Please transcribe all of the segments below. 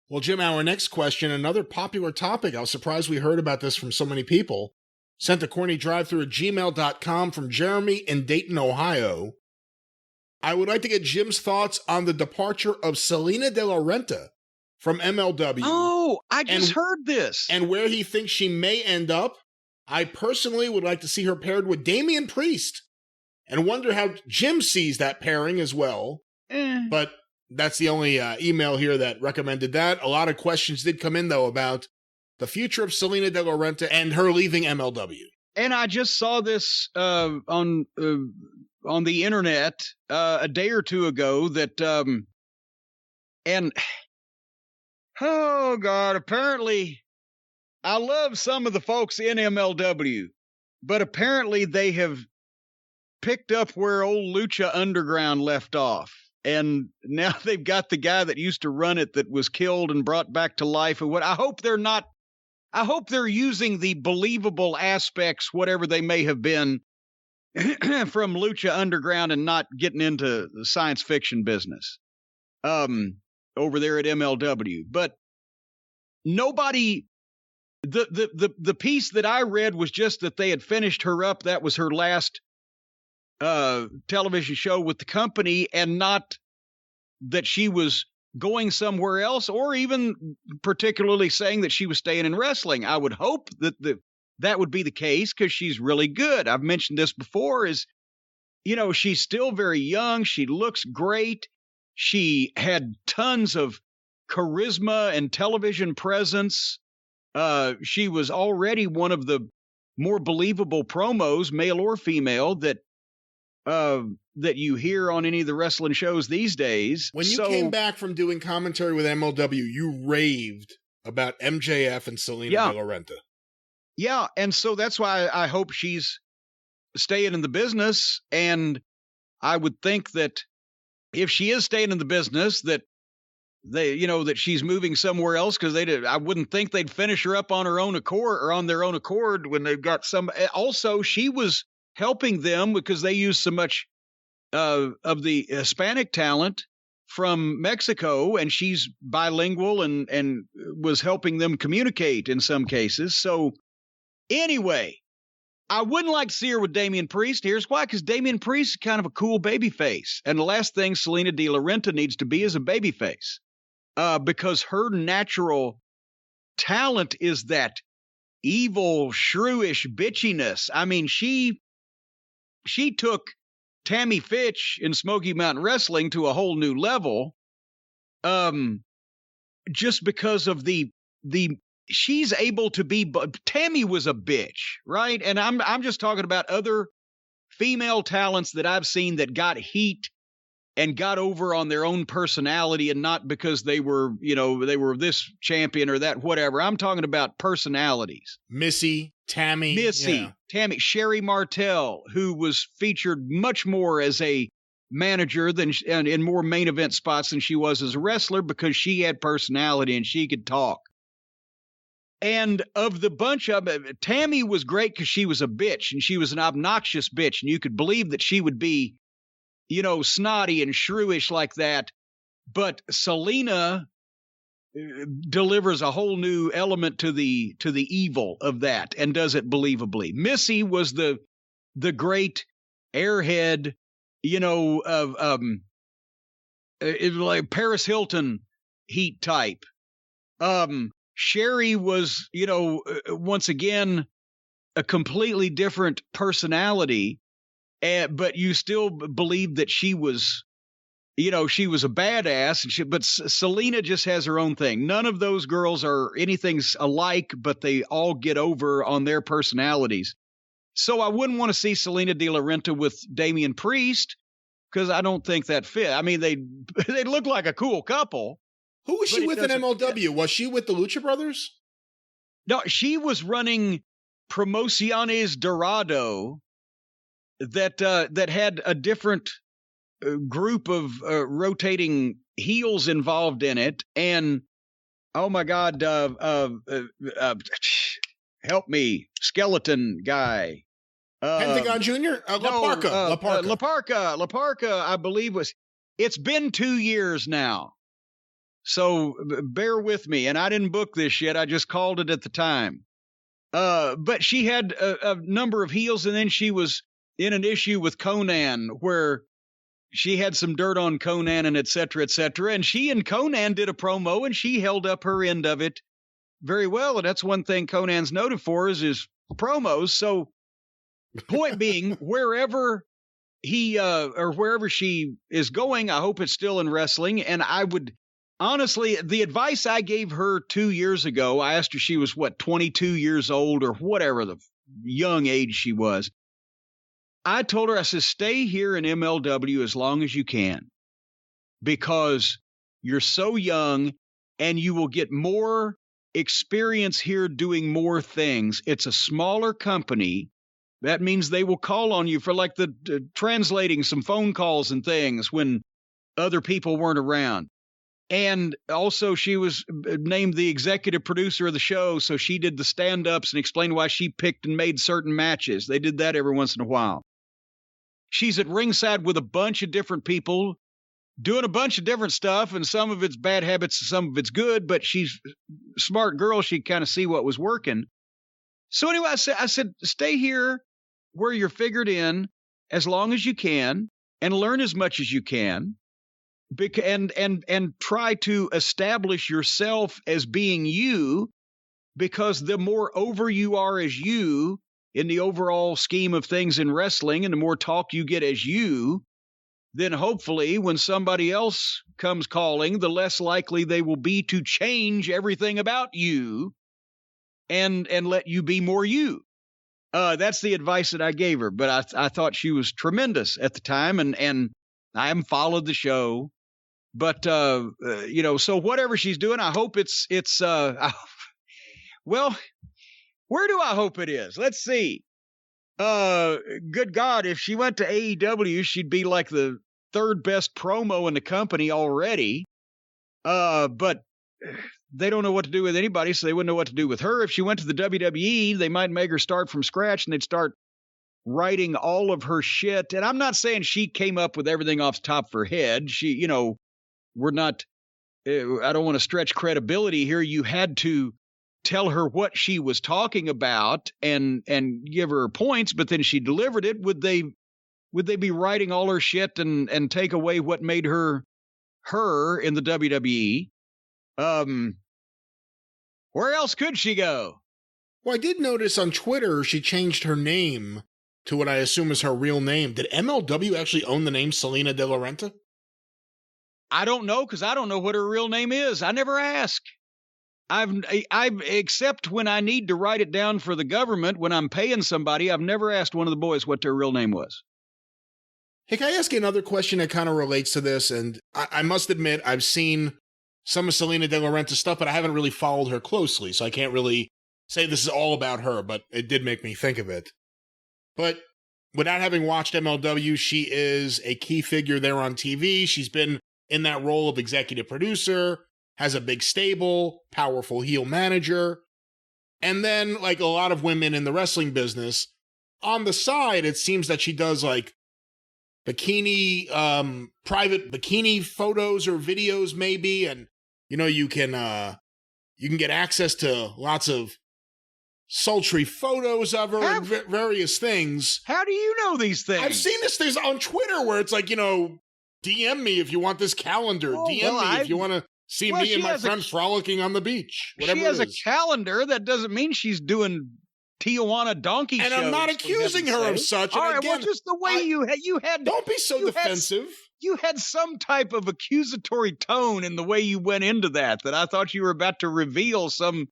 Well, Jim, our next question, another popular topic. I was surprised we heard about this from so many people. Sent to CornyDriveThru at gmail.com from Jeremy in Dayton, Ohio. I would like to get Jim's thoughts on the departure of Salina de la Renta from MLW. Oh, I just heard this. And where he thinks she may end up. I personally would like to see her paired with Damian Priest and wonder how Jim sees that pairing as well. But that's the only email here that recommended that. A lot of questions did come in, though, about the future of Salina de la Renta and her leaving MLW. And I just saw this on the internet a day or two ago that, and oh God, apparently I love some of the folks in MLW, but apparently they have picked up where old Lucha Underground left off. And now they've got the guy that used to run it that was killed and brought back to life. And what I hope they're using the believable aspects, whatever they may have been, from Lucha Underground and not getting into the science fiction business over there at MLW. But nobody, the piece that I read was just that they had finished her up. That was her last television show with the company, and not that she was going somewhere else, or even particularly saying that she was staying in wrestling. I would hope that that would be the case, because she's really good. I've mentioned this before, is, she's still very young. She looks great. She had tons of charisma and television presence. She was already one of the more believable promos, male or female, that you hear on any of the wrestling shows these days. When you came back from doing commentary with MLW, you raved about MJF and Salina de la Renta. Yeah, and so that's why I hope she's staying in the business, and I would think that if she is staying in the business, that that she's moving somewhere else, because I wouldn't think they'd finish her up on her own accord, or on their own accord, when they've got some. Also, she was helping them because they use so much of the Hispanic talent from Mexico, and she's bilingual and was helping them communicate in some cases. So anyway, I wouldn't like to see her with Damian Priest. Here's why: because Damian Priest is kind of a cool babyface, and the last thing Salina de la Renta needs to be is a babyface, because her natural talent is that evil, shrewish bitchiness. I mean, she took Tammy Fitch in Smoky Mountain Wrestling to a whole new level, just because of the she's able to be. Tammy was a bitch, right? And I'm just talking about other female talents that I've seen that got heat and got over on their own personality, and not because they were this champion or that whatever. I'm talking about personalities. Tammy, Sherry Martel, who was featured much more as a manager and in more main event spots than she was as a wrestler, because she had personality and she could talk. And of the bunch of it, Tammy was great because she was a bitch, and she was an obnoxious bitch, and you could believe that she would be, snotty and shrewish like that. But Salina delivers a whole new element to the evil of that, and does it believably. Missy was the great airhead, of like Paris Hilton heat type. Sherry was, once again, a completely different personality, but you still believe that she was, she was a badass. But Salina just has her own thing. None of those girls are anything alike, but they all get over on their personalities. So I wouldn't want to see Salina de la Renta with Damian Priest, because I don't think that fit. I mean, they look like a cool couple. Who was she with in MLW? Was she with the Lucha Brothers? No, she was running Promociones Dorado that had a different group of rotating heels involved in it. And, oh my God, help me, skeleton guy. Pentagon Jr.? La Parca, I believe it's been 2 years now So bear with me. And I didn't book this yet. I just called it at the time. But she had a number of heels, and then she was in an issue with Conan where she had some dirt on Conan and et cetera, et cetera. And she and Conan did a promo, and she held up her end of it very well. And that's one thing Conan's noted for is his promos. So point being, wherever he or wherever she is going, I hope it's still in wrestling. And I would honestly, the advice I gave her 2 years ago, I asked her, she was 22 years old or whatever the young age she was. I told her, I said, stay here in MLW as long as you can, because you're so young and you will get more experience here doing more things. It's a smaller company. That means they will call on you for like the translating some phone calls and things when other people weren't around. And also she was named the executive producer of the show. So she did the stand-ups and explained why she picked and made certain matches. They did that every once in a while. She's at ringside with a bunch of different people doing a bunch of different stuff, and some of it's bad habits, some of it's good, but she's a smart girl. She kind of see what was working. So anyway, I said, stay here where you're figured in as long as you can and learn as much as you can, and try to establish yourself as being you, because the more over you are as you in the overall scheme of things in wrestling, and the more talk you get as you, then hopefully when somebody else comes calling, the less likely they will be to change everything about you and let you be more you. That's the advice that I gave her, but I thought she was tremendous at the time, and I haven't followed the show, but so whatever she's doing, I hope it's well, where do I hope it is? Let's see. Good God, if she went to AEW, she'd be like the third best promo in the company already. But they don't know what to do with anybody, so they wouldn't know what to do with her. If she went to the WWE, they might make her start from scratch, and they'd start writing all of her shit. And I'm not saying she came up with everything off the top of her head. She, we're not, I don't want to stretch credibility here. You had to tell her what she was talking about and give her points, but then she delivered it. Would they be writing all her shit and take away what made her in the WWE? Where else could she go? Well, I did notice on Twitter she changed her name to what I assume is her real name. Did MLW actually own the name Salina de la Renta? I don't know, because I don't know what her real name is. I never ask. I've except when I need to write it down for the government when I'm paying somebody, I've never asked one of the boys what their real name was. Hey, can I ask you another question that kind of relates to this? And I must admit, I've seen some of Salina de la Renta stuff, but I haven't really followed her closely, so I can't really say this is all about her, but it did make me think of it. But without having watched MLW, she is a key figure there on TV. She's been in that role of executive producer, has a big stable, powerful heel manager. And then, like a lot of women in the wrestling business, on the side, it seems that she does like bikini, private bikini photos or videos maybe. And, you can get access to lots of sultry photos of her and various things. How do you know these things? I've seen this things on Twitter where it's like, DM me if you want this calendar. DM me if you want to see me and my friend frolicking on the beach. Whatever she has a calendar. That doesn't mean she's doing Tijuana donkey shows. And I'm not accusing her of such. All right, well, just the way you had. Don't be so defensive. You had some type of accusatory tone in the way you went into that I thought you were about to reveal some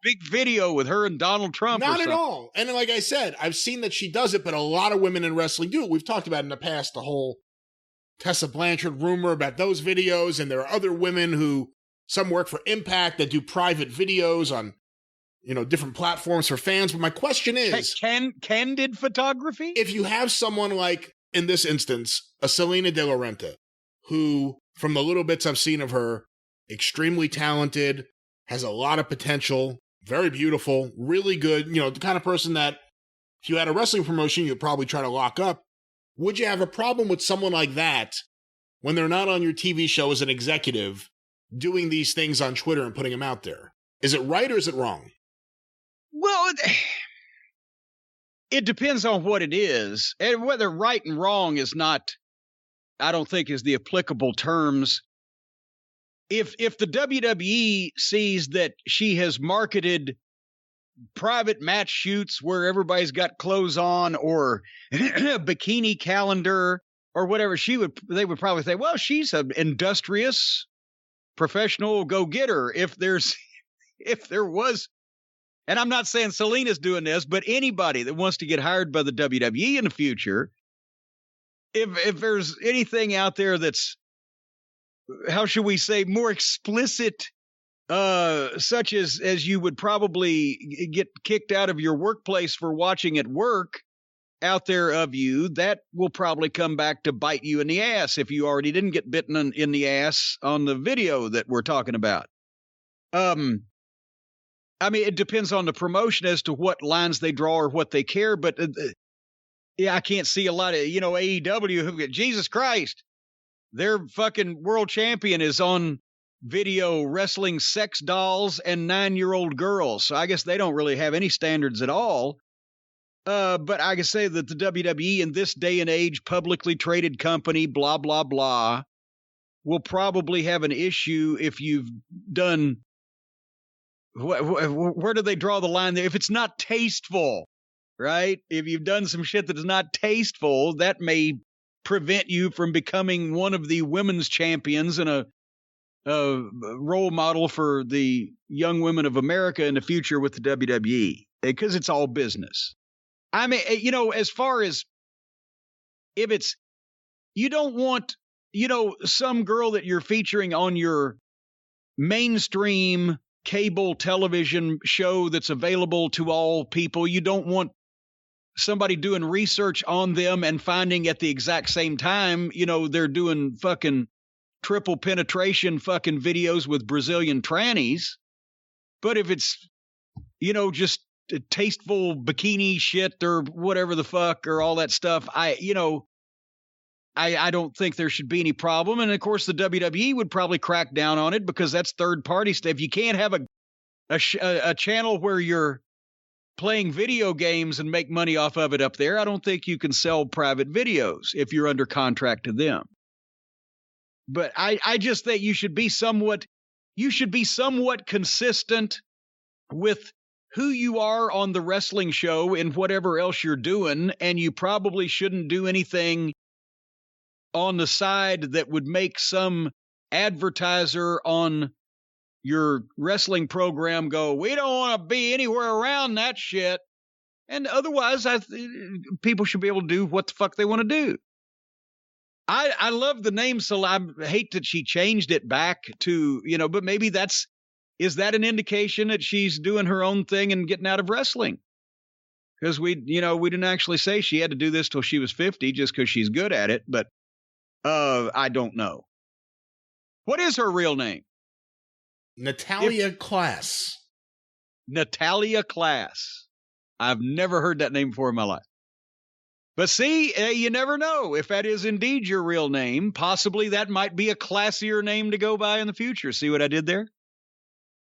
big video with her and Donald Trump. Not at all. And like I said, I've seen that she does it, but a lot of women in wrestling do it. We've talked about in the past the whole Tessa Blanchard rumor about those videos, and there are other women who, some work for Impact that do private videos on, different platforms for fans. But my question is, candid photography? If you have someone like, in this instance, a Salina de la Renta, who, from the little bits I've seen of her, extremely talented, has a lot of potential, very beautiful, really good, the kind of person that if you had a wrestling promotion, you'd probably try to lock up. Would you have a problem with someone like that when they're not on your TV show as an executive doing these things on Twitter and putting them out there? Is it right or is it wrong? Well, it depends on what it is. And whether right and wrong is not, I don't think, is the applicable terms. If the WWE sees that she has marketed private match shoots where everybody's got clothes on, or a bikini calendar or whatever, they would probably say, well, she's an industrious professional go-getter. If there was, and I'm not saying Salina's doing this, but anybody that wants to get hired by the WWE in the future, if there's anything out there that's, how should we say, more explicit, such as you would probably get kicked out of your workplace for watching at work out there of you, that will probably come back to bite you in the ass if you already didn't get bitten in the ass on the video that we're talking about. I mean, it depends on the promotion as to what lines they draw or what they care, but yeah, I can't see a lot of, AEW who get, Jesus Christ, their fucking world champion is on video wrestling sex dolls and 9-year-old girls. So I guess they don't really have any standards at all. But I can say that the WWE in this day and age, publicly traded company, blah, blah, blah, will probably have an issue if you've done, where do they draw the line there? If it's not tasteful, right? If you've done some shit that is not tasteful, that may prevent you from becoming one of the women's champions and a role model for the young women of America in the future with the WWE, because it's all business. I mean, as far as if it's, you don't want, some girl that you're featuring on your mainstream cable television show that's available to all people. You don't want somebody doing research on them and finding at the exact same time, they're doing fucking triple penetration fucking videos with Brazilian trannies. But if it's, just tasteful bikini shit or whatever the fuck or all that stuff, I don't think there should be any problem. And of course, the WWE would probably crack down on it because that's third party stuff. You can't have a channel where you're playing video games and make money off of it up there. I don't think you can sell private videos if you're under contract to them. But I just think you should be somewhat consistent with who you are on the wrestling show and whatever else you're doing. And you probably shouldn't do anything on the side that would make some advertiser on your wrestling program go, we don't want to be anywhere around that shit. And otherwise, people should be able to do what the fuck they want to do. I love the name Salina. I hate that she changed it back to, but maybe is that an indication that she's doing her own thing and getting out of wrestling? Because we didn't actually say she had to do this till she was 50 just because she's good at it. But I don't know. What is her real name? Natalia Class. Natalia Class. I've never heard that name before in my life. But see, you never know. If that is indeed your real name, possibly that might be a classier name to go by in the future. See what I did there?